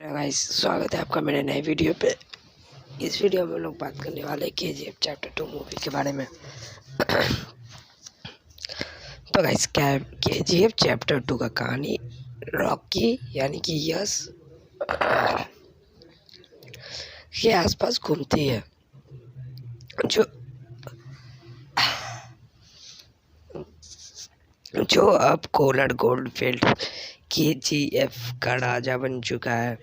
Guys, स्वागत है आपका मेरे नए वीडियो पे। इस वीडियो में हम लोग बात करने वाले KGF चैप्टर 2 मूवी के बारे में। तो गाइस, क्या है KGF चैप्टर 2 का कहानी रॉकी यानी कि यश के आसपास घूमती है, जो अब कोलर गोल्डफील्ड KGF का राजा बन चुका है।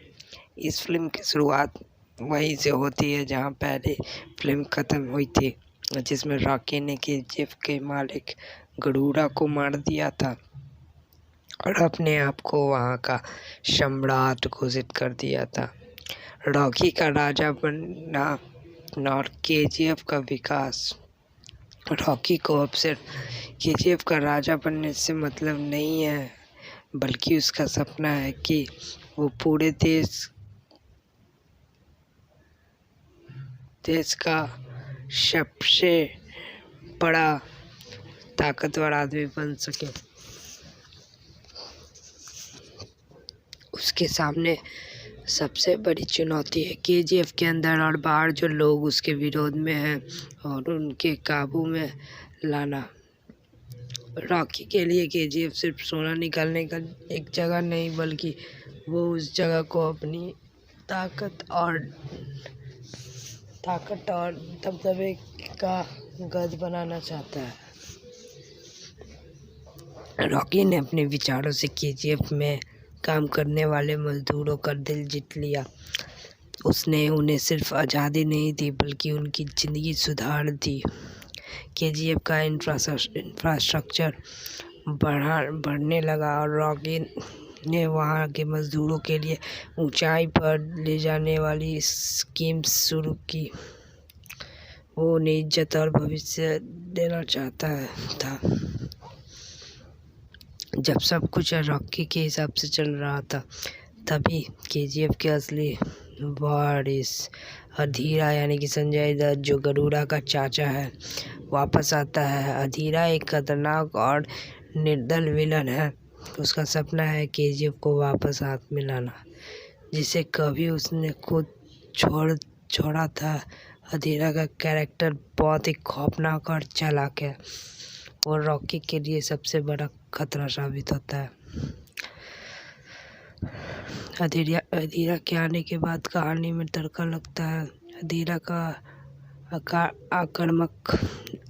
इस फिल्म की शुरुआत वहीं से होती है जहां पहले फिल्म ख़त्म हुई थी, जिसमें रॉकी ने KGF के मालिक गरुड़ा को मार दिया था और अपने आप को वहां का सम्राट घोषित कर दिया था। रॉकी का राजा बनना और KGF का विकास। रॉकी को अब सिर्फ KGF का राजा बनने से मतलब नहीं है, बल्कि उसका सपना है कि वो पूरे देश का सबसे बड़ा ताकतवर आदमी बन सके। उसके सामने सबसे बड़ी चुनौती है KGF के अंदर और बाहर जो लोग उसके विरोध में हैं और उनके काबू में लाना। रॉकी के लिए KGF सिर्फ सोना निकालने का एक जगह नहीं, बल्कि वो उस जगह को अपनी ताकत और दबदबे का गढ़ बनाना चाहता है। रॉकी ने अपने विचारों से KGF में काम करने वाले मजदूरों का दिल जीत लिया। उसने उन्हें सिर्फ आज़ादी नहीं दी, बल्कि उनकी ज़िंदगी सुधार दी। KGF का इंफ्रास्ट्रक्चर बढ़ने लगा और रॉकी ने वहाँ के मजदूरों के लिए ऊंचाई पर ले जाने वाली स्कीम्स शुरू की। वो उन्हें इज्जत और भविष्य देना चाहता था। जब सब कुछ रॉकी के हिसाब से चल रहा था, तभी KGF के असली वारिस अधीरा यानी कि संजय दत्त, जो गरुड़ा का चाचा है, वापस आता है। अधीरा एक खतरनाक और निर्दल विलन है। उसका सपना है KGF को वापस हाथ में लाना, जिसे कभी उसने खुद छोड़ा था। अधीरा का कैरेक्टर बहुत ही खौफनाक और चालाक है और रॉकी के लिए सबसे बड़ा खतरा साबित होता है। अधीरा के आने के बाद कहानी में तड़का लगता है। अधीरा का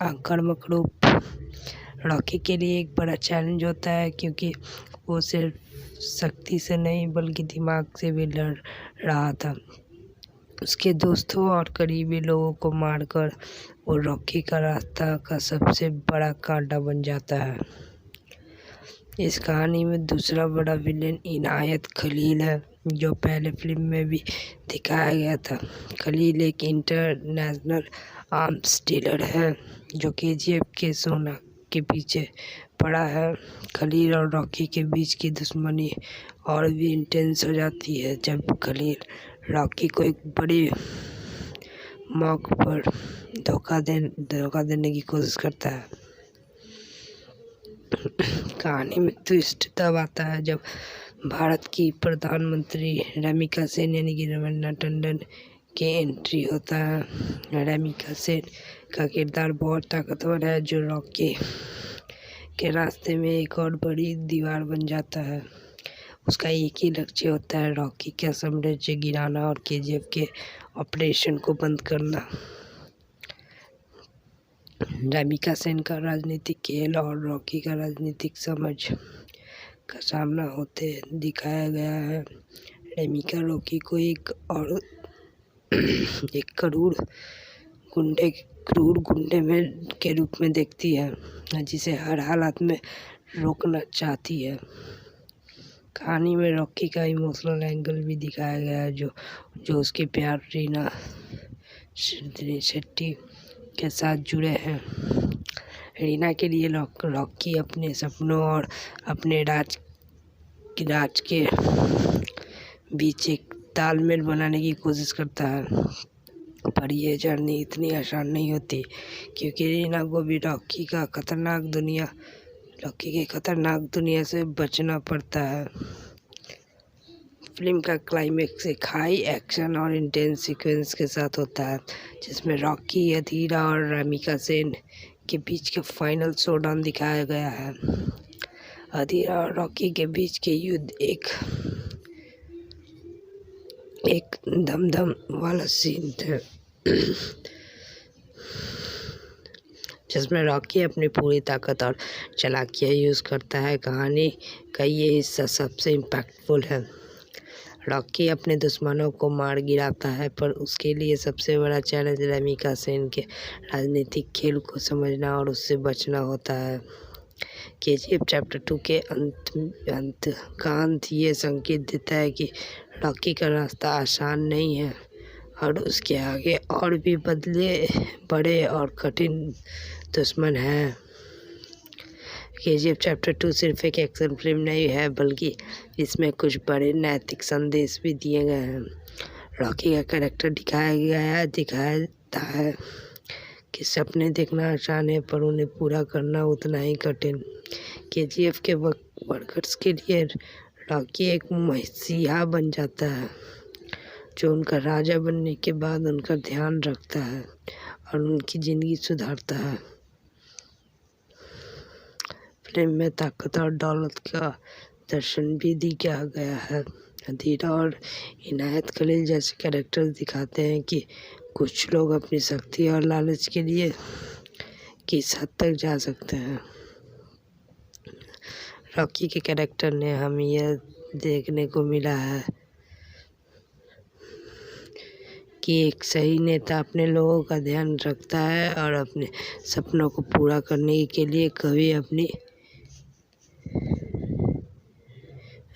आक्रामक रूप रॉकी के लिए एक बड़ा चैलेंज होता है, क्योंकि वो सिर्फ शक्ति से नहीं बल्कि दिमाग से भी लड़ रहा था। उसके दोस्तों और करीबी लोगों को मारकर वो रॉकी का रास्ता का सबसे बड़ा कांटा बन जाता है। इस कहानी में दूसरा बड़ा विलेन इनायत खलील है, जो पहले फिल्म में भी दिखाया गया था। खलील एक इंटरनेशनल आर्म्स डीलर है जो KGF के सोना के पीछे पड़ा है। खलील और रॉकी के बीच की दुश्मनी और भी इंटेंस हो जाती है जब खलील रॉकी को एक बड़ी मौके पर धोखा देने की कोशिश करता है। कहानी में ट्विस्ट तब आता है जब भारत की प्रधानमंत्री रमिका सेन यानी कि रवीना टंडन के एंट्री होता है। रमिका सेन का किरदार बहुत ताकतवर है, जो रॉकी के रास्ते में एक और बड़ी दीवार बन जाता है। उसका एक ही लक्ष्य होता है, रॉकी का साम्राज्य गिराना और KGF के ऑपरेशन को बंद करना। रमिका सेन का राजनीतिक खेल और रॉकी का राजनीतिक समझ का सामना होते दिखाया गया है। रमिका रॉकी को एक क्रूर गुंडे के रूप में देखती है, जिसे हर हालत में रोकना चाहती है। कहानी में रॉकी का इमोशनल एंगल भी दिखाया गया है, जो उसके प्यार रीना शेट्टी के साथ जुड़े हैं। रीना के लिए रॉकी अपने सपनों और अपने राज के बीच एक तालमेल बनाने की कोशिश करता है, पर यह जर्नी इतनी आसान नहीं होती, क्योंकि रीना को भी रॉकी के खतरनाक दुनिया से बचना पड़ता है। फिल्म का क्लाइमेक्स एक हाई एक्शन और इंटेंस सीक्वेंस के साथ होता है, जिसमें रॉकी, अधीरा और रमिका सेन के बीच का फाइनल शोडाउन दिखाया गया है। अधीरा और रॉकी के बीच के युद्ध एक दमदम वाला सीन था, जिसमें रॉकी अपनी पूरी ताकत और चालाकियाँ यूज़ करता है। कहानी का ये हिस्सा सबसे इम्पैक्टफुल है। रॉकी अपने दुश्मनों को मार गिराता है, पर उसके लिए सबसे बड़ा चैलेंज रमिका सेन के राजनीतिक खेल को समझना और उससे बचना होता है। केजीएफ चैप्टर 2 के अंत ये संकेत देता है कि रॉकी का रास्ता आसान नहीं है और उसके आगे और भी बड़े और कठिन दुश्मन हैं। केजीएफ चैप्टर 2 सिर्फ एक एक्शन फिल्म नहीं है, बल्कि इसमें कुछ बड़े नैतिक संदेश भी दिए गए हैं। रॉकी का कैरेक्टर दिखाता है कि सपने देखना आसान है, पर उन्हें पूरा करना उतना ही कठिन। केजीएफ के वर्कर्स के लिए रॉकी एक मसीहा बन जाता है, जो उनका राजा बनने के बाद उनका ध्यान रखता है और उनकी ज़िंदगी सुधारता है। फिल्म में ताकत और दौलत का दर्शन भी दिया गया है। अधीरा और इनायत खलील जैसे कैरेक्टर्स दिखाते हैं कि कुछ लोग अपनी शक्ति और लालच के लिए किस हद तक जा सकते हैं। रॉकी के कैरेक्टर ने हमें यह देखने को मिला है कि एक सही नेता अपने लोगों का ध्यान रखता है और अपने सपनों को पूरा करने के लिए कभी अपनी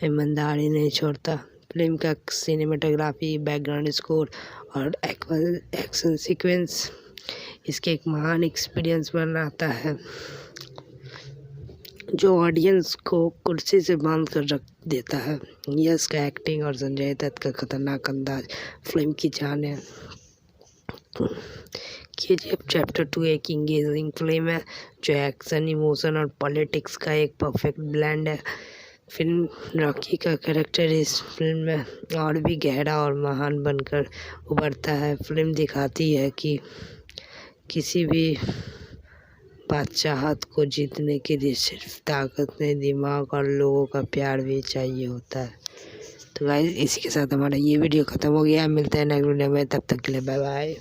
ईमानदारी नहीं छोड़ता। फिल्म का सिनेमेटोग्राफी, बैकग्राउंड स्कोर और एक्शन सीक्वेंस इसके एक महान एक्सपीरियंस बनाता है, जो ऑडियंस को कुर्सी से बांध कर रख देता है। यश का एक्टिंग और संजय दत्त का खतरनाक अंदाज फिल्म की जान है। केजीएफ चैप्टर 2 एक इंगेजिंग फिल्म है, जो एक्शन, इमोशन और पॉलिटिक्स का एक परफेक्ट ब्लेंड है। फिल्म रॉकी का कैरेक्टर इस फिल्म में और भी गहरा और महान बनकर उभरता है। फिल्म दिखाती है कि किसी भी बादशाहत को जीतने के लिए सिर्फ ताकत नहीं, दिमाग और लोगों का प्यार भी चाहिए होता है। तो गाइस, इसी के साथ हमारा ये वीडियो ख़त्म हो गया। मिलते हैं नेक्स्ट वीडियो में, तब तक के लिए बाय बाय।